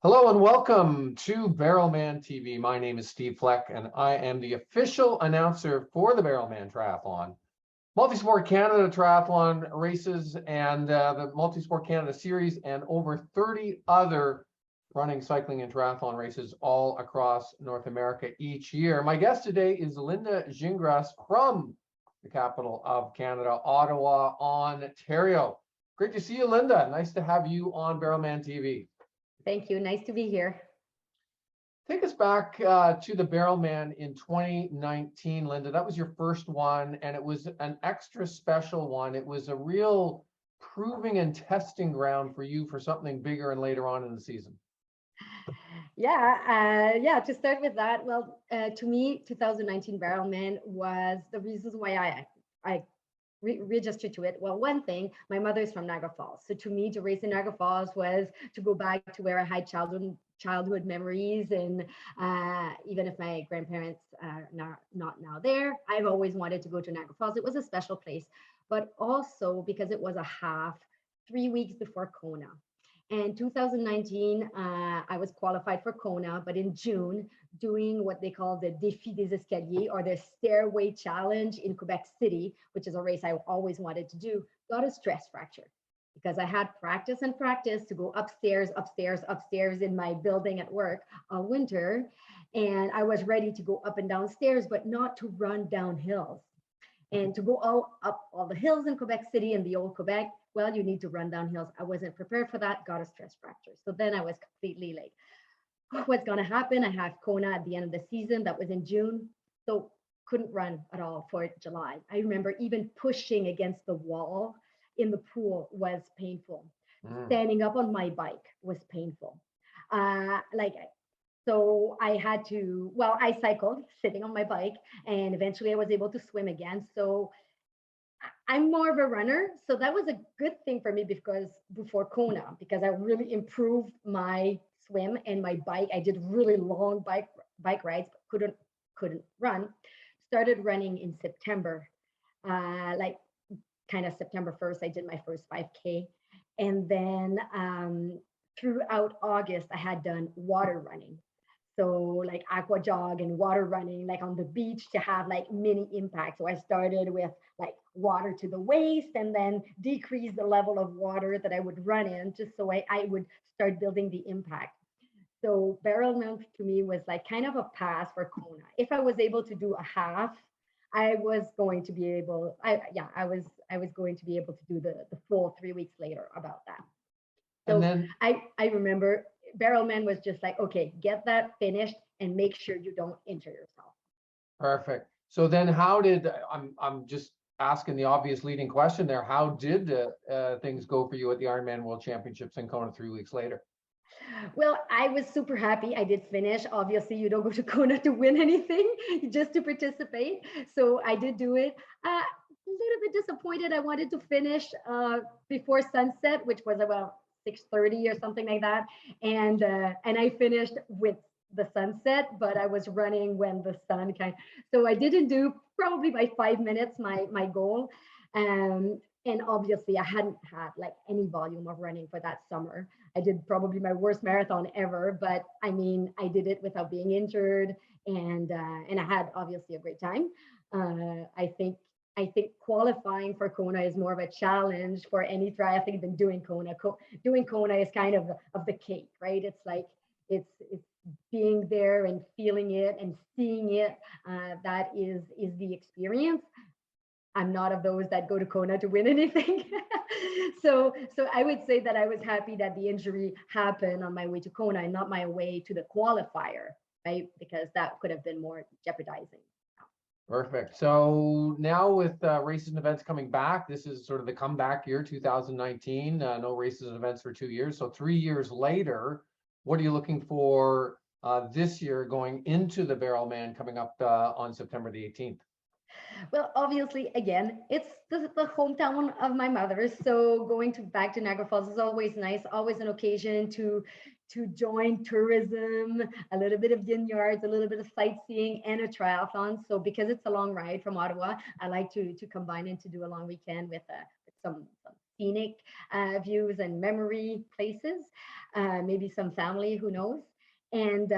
Hello and welcome to Barrelman TV. My name is Steve Fleck and I am the official announcer for the Barrelman Triathlon, MultiSport Canada Triathlon races and the MultiSport Canada Series and over 30 other running, cycling, and triathlon races all across North America each year. My guest today is Lynda Gingras from the capital of Canada, Ottawa, Ontario. Great to see you, Lynda. Nice to have you on Barrelman TV. Thank you. Nice to be here. Take us back to the Barrelman in 2019, Lynda. That was your first one, and it was an extra special one. It was a real proving and testing ground for you for something bigger and later on in the season. Yeah. To start with that, well, to me, 2019 Barrelman was the reasons why I registered to it. Well, one thing, my mother is from Niagara Falls, so to me, to race in Niagara Falls was to go back to where I had childhood memories, and even if my grandparents are not now there, I've always wanted to go to Niagara Falls. It was a special place, but also because it was a half 3 weeks before Kona. And 2019, I was qualified for Kona, but in June, doing what they call the Défi des Escaliers, or the Stairway Challenge in Quebec City, which is a race I always wanted to do, got a stress fracture because I had practice and practice to go upstairs in my building at work all winter. And I was ready to go up and down stairs, but not to run down hills. And to go all up all the hills in Quebec City and the old Quebec, well, you need to run down hills. I wasn't prepared for that, got a stress fracture. So then I was completely like, what's going to happen? I have Kona at the end of the season. That was in June. So couldn't run at all for July. I remember even pushing against the wall in the pool was painful. Standing up on my bike was painful. So I had to, well, I cycled sitting on my bike, and eventually I was able to swim again. So I'm more of a runner. So that was a good thing for me because before Kona, because I really improved my swim and my bike. I did really long bike rides, but couldn't run. Started running in September, like kind of September 1st, I did my first 5K. And then throughout August, I had done water running. So like aqua jog and water running, like on the beach, to have like mini impact. So I started with like water to the waist and then decrease the level of water that I would run in, just so I would start building the impact. So Barrelman to me was like kind of a pass for Kona. If I was able to do a half, I was going to be able, I was going to be able to do the full 3 weeks later about that. And So then I remember Barrelman was just like, okay, get that finished and make sure you don't injure yourself. perfect. So then how did, I'm just asking the obvious leading question there. How did things go for you at the Ironman World Championships in Kona 3 weeks later? Well, I was super happy. I did finish. Obviously, you don't go to Kona to win anything, just to participate. So I did do it. A little bit disappointed. I wanted to finish before sunset, which was about 6:30 or something like that, and I finished with the sunset, but I was running when the sun kind. So I didn't do probably by 5 minutes my goal. And obviously I hadn't had like any volume of running for that summer. I did probably my worst marathon ever, but I mean, I did it without being injured, and I had obviously a great time. I think qualifying for Kona is more of a challenge for any triathlete than doing Kona. Doing Kona is kind of the cake, right? It's like it's being there and feeling it and seeing it. That is the experience. I'm not of those that go to Kona to win anything. So I would say that I was happy that the injury happened on my way to Kona and not my way to the qualifier, right? Because that could have been more jeopardizing. Perfect. So now with races and events coming back, this is sort of the comeback year, 2019. No races and events for 2 years. So 3 years later, what are you looking for this year going into the Barrelman coming up on September the 18th? Well, obviously, again, it's the hometown of my mother. So going back to Niagara Falls is always nice, always an occasion to join tourism, a little bit of vineyards, a little bit of sightseeing, and a triathlon. So because it's a long ride from Ottawa, I like to combine and to do a long weekend with some scenic views and memory places, maybe some family, who knows. And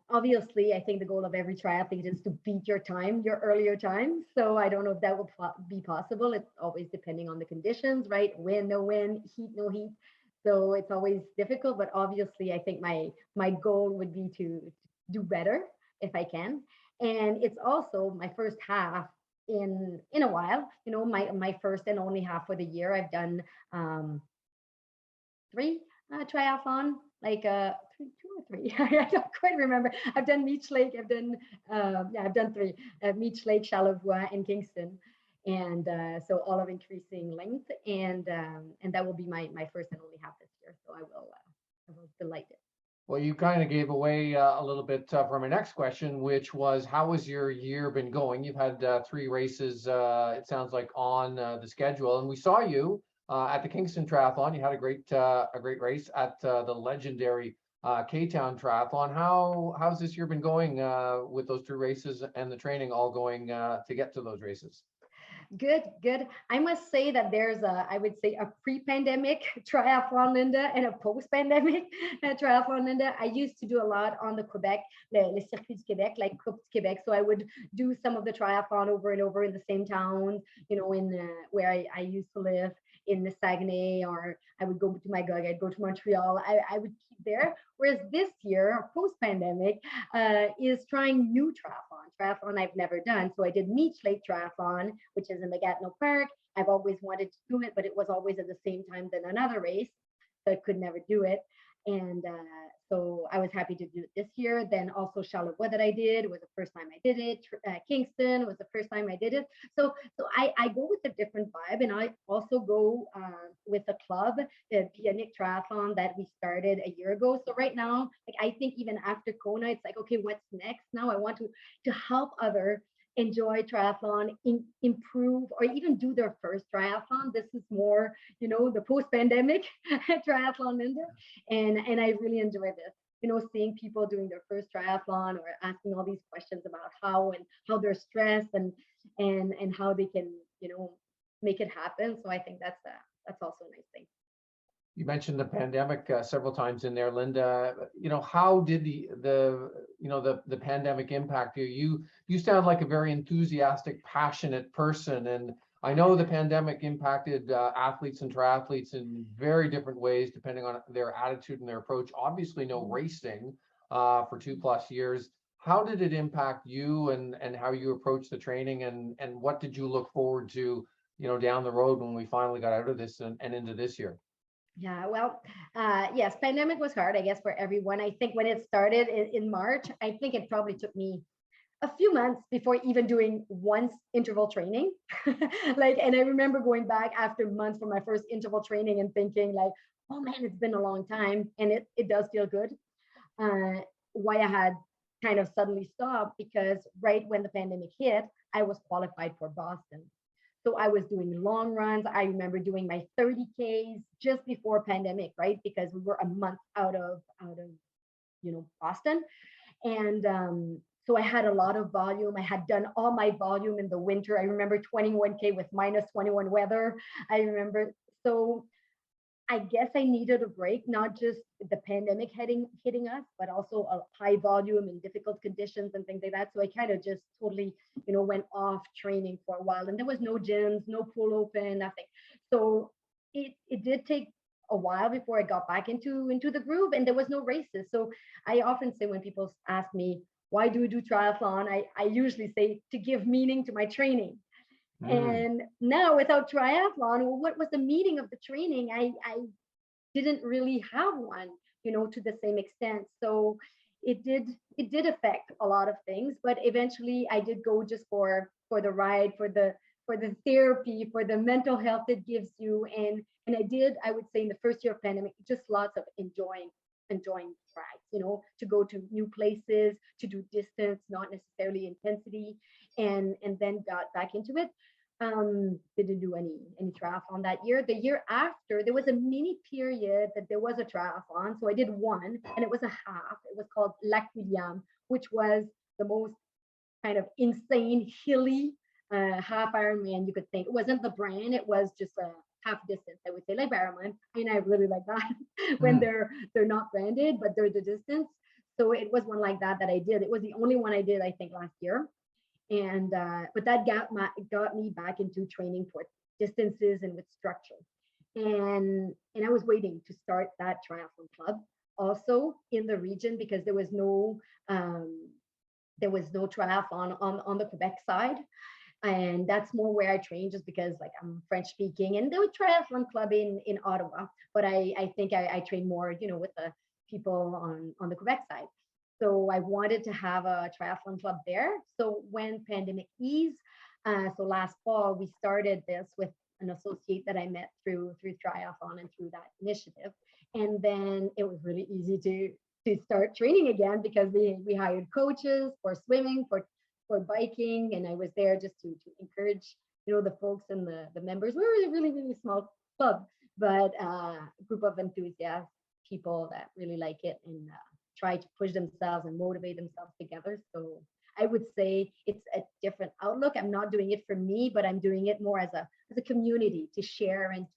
obviously, I think the goal of every triathlete is to beat your time, your earlier time. So I don't know if that will be possible. It's always depending on the conditions, right? Wind, no wind, heat, no heat. So it's always difficult. But obviously, I think my goal would be to do better if I can. And it's also my first half in a while. My first and only half for the year. I've done three triathlon, like two or three. I don't quite remember. I've done Meech Lake. I've done three: Meech Lake, Charlevoix, and Kingston, and so all of increasing length, and that will be my first and only half this year. So I was delighted. Well, you kind of gave away a little bit for my next question, which was, how has your year been going? You've had three races, it sounds like, on the schedule, and we saw you at the Kingston Triathlon. You had a great race at the legendary K-Town Triathlon. How's this year been going with those two races and the training all going to get to those races? Good, good. I must say that there's I would say, a pre-pandemic triathlon, Lynda, and a post-pandemic triathlon, Lynda. I used to do a lot on the Quebec, le Circuit du Québec, like Coupe du Québec. So I would do some of the triathlon over and over in the same towns, in where I used to live, in the Saguenay, or I would go to Magog, I'd go to Montreal. I would keep there. Whereas this year, post-pandemic, is trying new triathlon I've never done. So I did Meech Lake Triathlon, which is in the Gatineau Park. I've always wanted to do it, but it was always at the same time than another race, so I could never do it. And so I was happy to do it this year. Then also Charlevoix, that I did, was the first time I did it. Kingston was the first time I did it. So I go with a different vibe, and I also go with a club, the Bionic Triathlon, that we started a year ago. So right now, like, I think even after Kona, it's like, okay, what's next? Now I want to help other enjoy triathlon, improve, or even do their first triathlon. This is more, the post-pandemic triathlon, Lynda, and I really enjoy this. Seeing people doing their first triathlon, or asking all these questions about how they're stressed, and how they can, make it happen. So I think that's also a nice thing. You mentioned the pandemic several times in there, Lynda. How did the pandemic impact you? You sound like a very enthusiastic, passionate person, and I know the pandemic impacted athletes and triathletes in very different ways depending on their attitude and their approach. Obviously, no racing for 2+ years. How did it impact you, and how you approach the training, and what did you look forward to, down the road when we finally got out of this and into this year? Yeah, well, yes, pandemic was hard, I guess, for everyone. I think when it started in March, I think it probably took me a few months before even doing once interval training. And I remember going back after months for my first interval training and thinking like, oh man, it's been a long time. And it does feel good. Why I had kind of suddenly stopped, because right when the pandemic hit, I was qualified for Boston. So I was doing long runs. I remember doing my 30Ks just before pandemic, right? Because we were a month out of Boston. And so I had a lot of volume. I had done all my volume in the winter. I remember 21K with -21 weather. I remember. So I guess I needed a break, not just the pandemic hitting us, but also a high volume and difficult conditions and things like that. So I kind of just totally, went off training for a while, and there was no gyms, no pool open, nothing. So it did take a while before I got back into the groove, and there was no races. So I often say, when people ask me, why do we do triathlon? I usually say, to give meaning to my training. And now without triathlon, well, what was the meaning of the training? I didn't really have one, to the same extent. So it did affect a lot of things, but eventually I did go just for the ride, for the therapy, for the mental health it gives you. And I would say, in the first year of pandemic, just lots of enjoying rides, to go to new places, to do distance, not necessarily intensity, and then got back into it. Didn't do any triathlon that year. The year after, there was a mini period that there was a triathlon. So I did one, and it was a half. It was called Lac William, which was the most kind of insane, hilly half Ironman you could think. It wasn't the brand, it was just a half distance. I would say like Barrelman, and I really like that when Mm. they're not branded, but they're the distance. So it was one like that I did. It was the only one I did, I think, last year. And but that got me back into training for distances and with structure. And I was waiting to start that triathlon club also in the region because um, there was no triathlon on the Quebec side. And that's more where I train just because like I'm French speaking, and there was triathlon club in Ottawa, but I think I train more, with the people on the Quebec side. So I wanted to have a triathlon club there. So when pandemic eased, so last fall we started this with an associate that I met through triathlon and through that initiative, and then it was really easy to start training again because we hired coaches for swimming, for biking, and I was there just to encourage, the folks and the members. We were a really, really small club, but a group of enthusiasts, people that really like it and try to push themselves and motivate themselves together. So I would say it's a different outlook. I'm not doing it for me, but I'm doing it more as a community to share and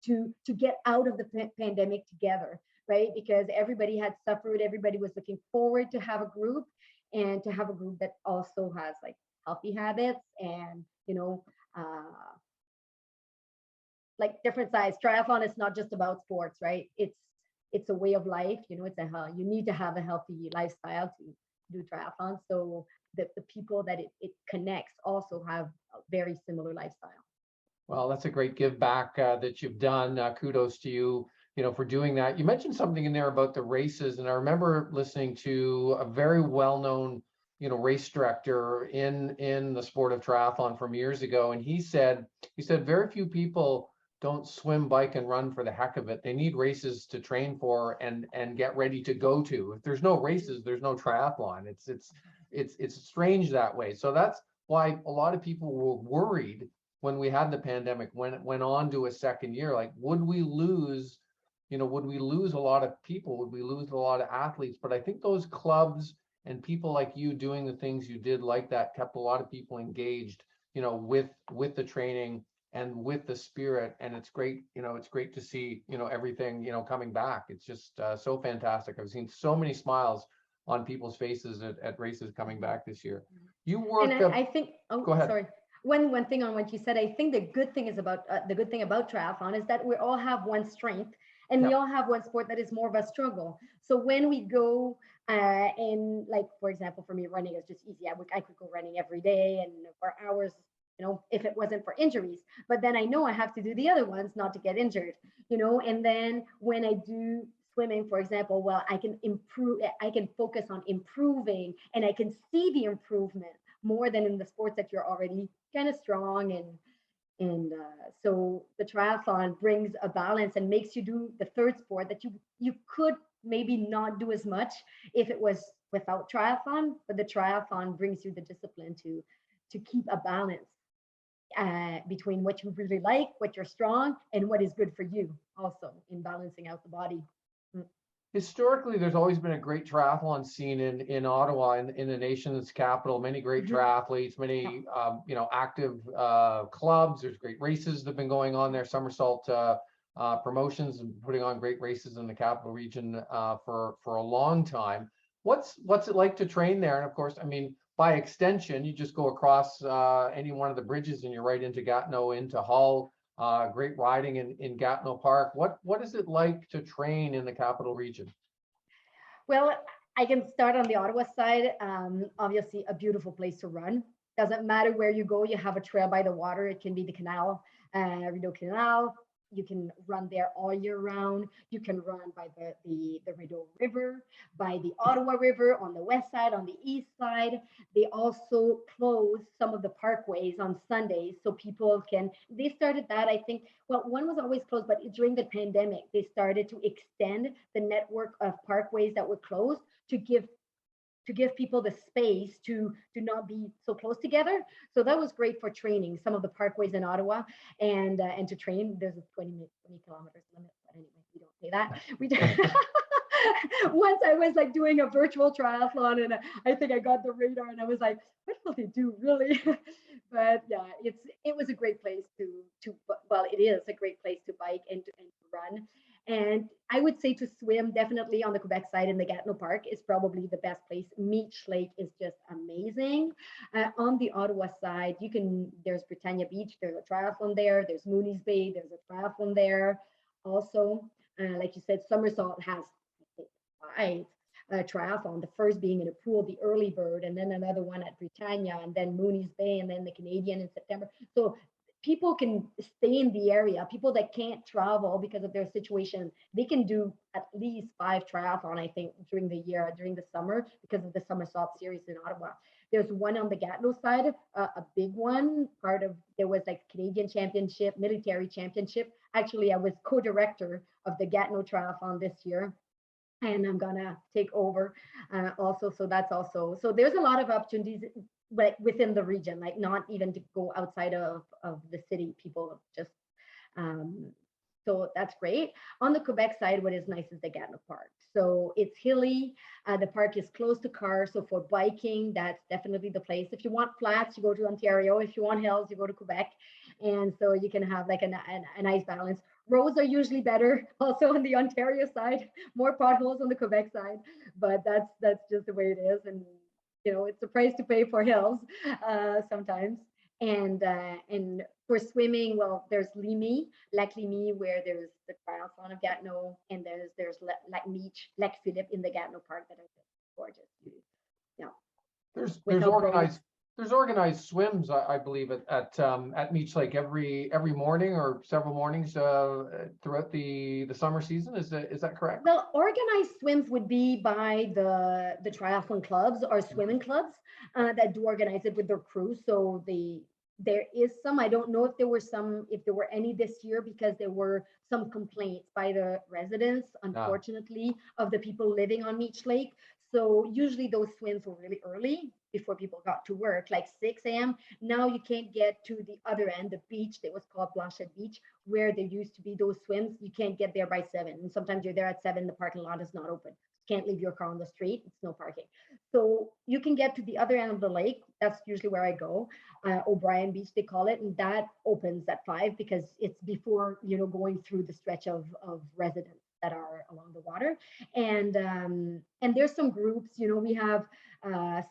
to get out of the pandemic together, right? Because everybody had suffered, everybody was looking forward to have a group, and to have a group that also has like healthy habits and like different size. Triathlon is not just about sports, right? It's a way of life. You need to have a healthy lifestyle to do triathlon. So the people that it connects also have a very similar lifestyle. Well, that's a great give back that you've done. Kudos to you, for doing that. You mentioned something in there about the races, and I remember listening to a very well-known, race director in the sport of triathlon from years ago, and he said very few people don't swim, bike, and run for the heck of it. They need races to train for and get ready to go to. If there's no races, there's no triathlon. It's strange that way. So that's why a lot of people were worried when we had the pandemic, when it went on to a second year, like, would we lose a lot of people? Would we lose a lot of athletes? But I think those clubs and people like you doing the things you did like that kept a lot of people engaged, with the training and with the spirit. And it's great, it's great to see, everything, coming back. It's just so fantastic. I've seen so many smiles on people's faces at races coming back this year. You work. And I think, go ahead. Sorry. One thing on what you said, I think the good thing about triathlon is that we all have one strength, and we all have one sport that is more of a struggle. So when we go and like, for example, for me, running is just easy. I could go running every day and for hours, if it wasn't for injuries. But then I know I have to do the other ones not to get injured, and then when I do swimming, for example, well, I can focus on improving, and I can see the improvement more than in the sports that you're already kind of strong. And so the triathlon brings a balance and makes you do the third sport that you could maybe not do as much if it was without triathlon, but the triathlon brings you the discipline to keep a balance between what you really like, what you're strong, and what is good for you also in balancing out the body. Historically, there's always been a great triathlon scene in Ottawa, in the nation's capital. Many great triathletes, many active clubs. There's great races that have been going on there. Somersault Promotions and putting on great races in the capital region for a long time. What's it like to train there? And of course, I mean, by extension, you just go across any one of the bridges and you're right into Gatineau, into Hull. Great riding in Gatineau Park. What is it like to train in the capital region? Well, I can start on the Ottawa side. Obviously, a beautiful place to run. Doesn't matter where you go, you have a trail by the water. It can be the canal, Rideau Canal. You can run there all year round. You can run by the Rideau River, by the Ottawa River on the west side, on the east side. They also close some of the parkways on Sundays so people they started that, I think, well, one was always closed, but during the pandemic, they started to extend the network of parkways that were closed to give people the space to not be so close together. So that was great for training some of the parkways in Ottawa and to train. There's a 20 kilometers limit, but anyway, we don't say that. We don't. Once I was like doing a virtual triathlon and I think I got the radar and I was like, what will they do really? But yeah, it was a great place to well, it is a great place to bike and to run. And I would say to swim definitely on the Quebec side in the Gatineau Park is probably the best place. Meech Lake is just amazing. On the Ottawa side, there's Britannia Beach, there's a triathlon there. There's Mooney's Bay, there's a triathlon there. Also, like you said, Somersault has five triathlon. The first being in a pool, the early bird, and then another one at Britannia, and then Mooney's Bay, and then the Canadian in September. So people can stay in the area. People that can't travel because of their situation, they can do at least 5 triathlon, I think, during the year, during the summer, because of the Somersault series in Ottawa. There's one on the Gatineau side, a big one. There was like Canadian Championship, military championship. Actually, I was co-director of the Gatineau Triathlon this year, and I'm gonna take over also. So that's also, so there's a lot of opportunities, but within the region, like not even to go outside of the city. People just um, so that's great. On the Quebec side, what is nice is the Gatineau Park. So it's hilly. The park is close to cars. So for biking, that's definitely the place. If you want flats, you go to Ontario. If you want hills, you go to Quebec. And so you can have like a nice balance. Roads are usually better also on the Ontario side, more potholes on the Quebec side, but that's just the way it is. And it's a price to pay for hills sometimes. And for swimming, well, there's Lac Limy, where there's the triathlon of Gatineau, and there's Lac Meech, Lac Philippe in the Gatineau Park that are just gorgeous. Yeah, There's without organized swims, I believe, at Meech Lake every morning or several mornings throughout the summer season. Is that correct? Well, organized swims would be by the triathlon clubs or swimming clubs that do organize it with their crews. So there is some. I don't know if there were any this year, because there were some complaints by the residents, unfortunately, of the people living on Meech Lake. So usually those swims were really early before people got to work, like 6 a.m. Now you can't get to the other end, the beach that was called Blanchette Beach, where there used to be those swims. You can't get there by 7. And sometimes you're there at 7, the parking lot is not open. You can't leave your car on the street. It's no parking. So you can get to the other end of the lake. That's usually where I go. O'Brien Beach, they call it. And that opens at 5 because it's before, going through the stretch of residents that are along the water. And there's some groups, we have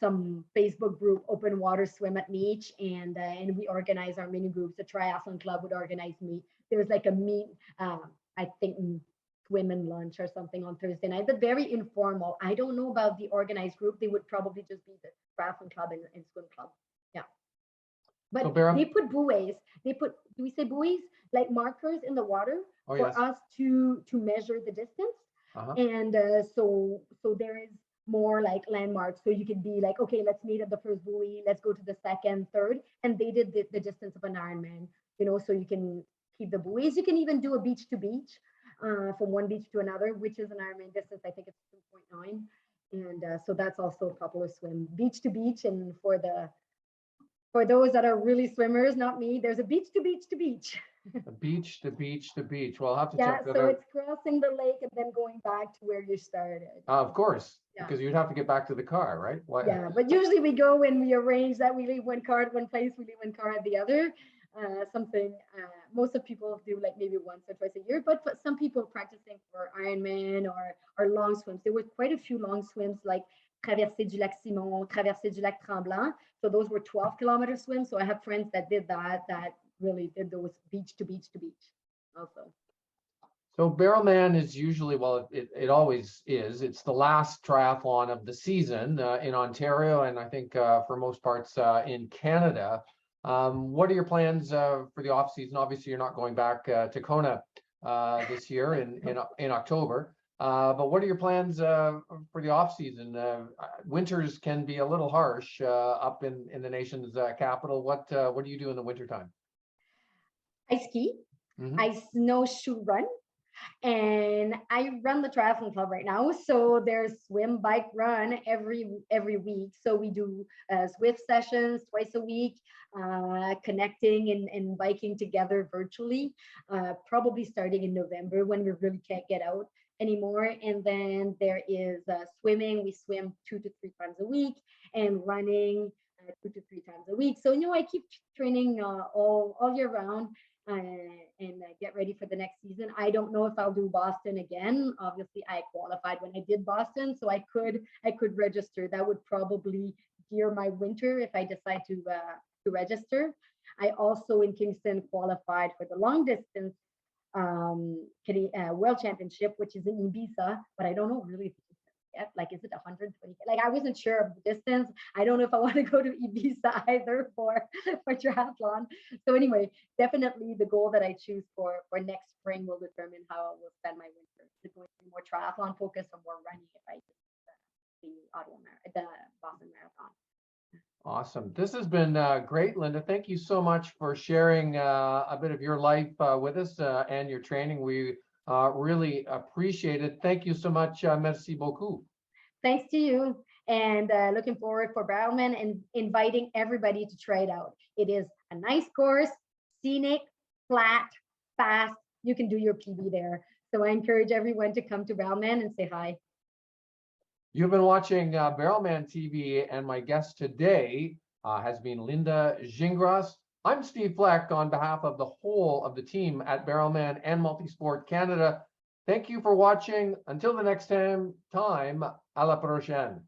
some Facebook group, Open Water Swim at Meech, and we organize our mini groups. The triathlon club would organize meet. There was like a meet, I think, swim and lunch or something on Thursday night, but very informal. I don't know about the organized group. They would probably just be the triathlon club and swim club. Yeah. But so they put buoys. Do we say buoys? Like markers in the water for us to measure the distance. And so there is more like landmarks. So you could be like, okay, let's meet at the first buoy. Let's go to the second, third. And they did the distance of an Ironman, so you can keep the buoys. You can even do a beach to beach from one beach to another, which is an Ironman distance. I think it's 2.9. And so that's also a popular swim, beach to beach. And for those that are really swimmers, not me, there's a beach to beach to beach. A beach to beach to beach. Well, I'll have to Yeah, check that so out. it's crossing the lake and then going back to where you started. Of course, because you'd have to get back to the car, right? Yeah, but usually we go and we arrange that we leave one car at one place, we leave one car at the other. Most of people do like maybe once or twice a year, but for some people practicing for Ironman or long swims. There were quite a few long swims like Traversée du Lac Simon, Traversée du Lac Tremblant. So those were 12-kilometer swims. So I have friends that did that really did those beach to beach to beach also. So Barrelman is usually, well, it always is. It's the last triathlon of the season in Ontario, and I think for most parts in Canada. What are your plans for the off season? Obviously, you're not going back to Kona this year in October. But what are your plans for the off season? Winters can be a little harsh up in the nation's capital. What do you do in the wintertime? I ski, I snowshoe run, and I run the triathlon club right now. So there's swim, bike, run every week. So we do Zwift sessions twice a week, connecting and biking together virtually, probably starting in November when we really can't get out anymore. And then there is swimming. We swim 2 to 3 times a week, and running. 2 to 3 times a week. So, I keep training all year round and get ready for the next season. I don't know if I'll do Boston again. Obviously, I qualified when I did Boston, so I could register. That would probably gear my winter if I decide to register. I also in Kingston qualified for the long distance World Championship, which is in Ibiza, but I don't know really yet. Like, is it 120? Like, I wasn't sure of the distance. I don't know if I want to go to Ibiza either for triathlon. So anyway, definitely the goal that I choose for next spring will determine how I will spend my winter. Is it going to be more triathlon focused or more running if I do the Boston Marathon? Awesome. This has been great, Lynda. Thank you so much for sharing a bit of your life with us and your training. We really appreciate it. Thank you so much. Merci beaucoup. Thanks to you, and looking forward for Barrelman and inviting everybody to try it out. It is a nice course, scenic, flat, fast. You can do your PB there. So I encourage everyone to come to Barrelman and say hi. You've been watching Barrelman TV, and my guest today has been Lynda Gingras. I'm Steve Fleck on behalf of the whole of the team at Barrelman and MultiSport Canada. Thank you for watching. Until the next time, à la prochaine.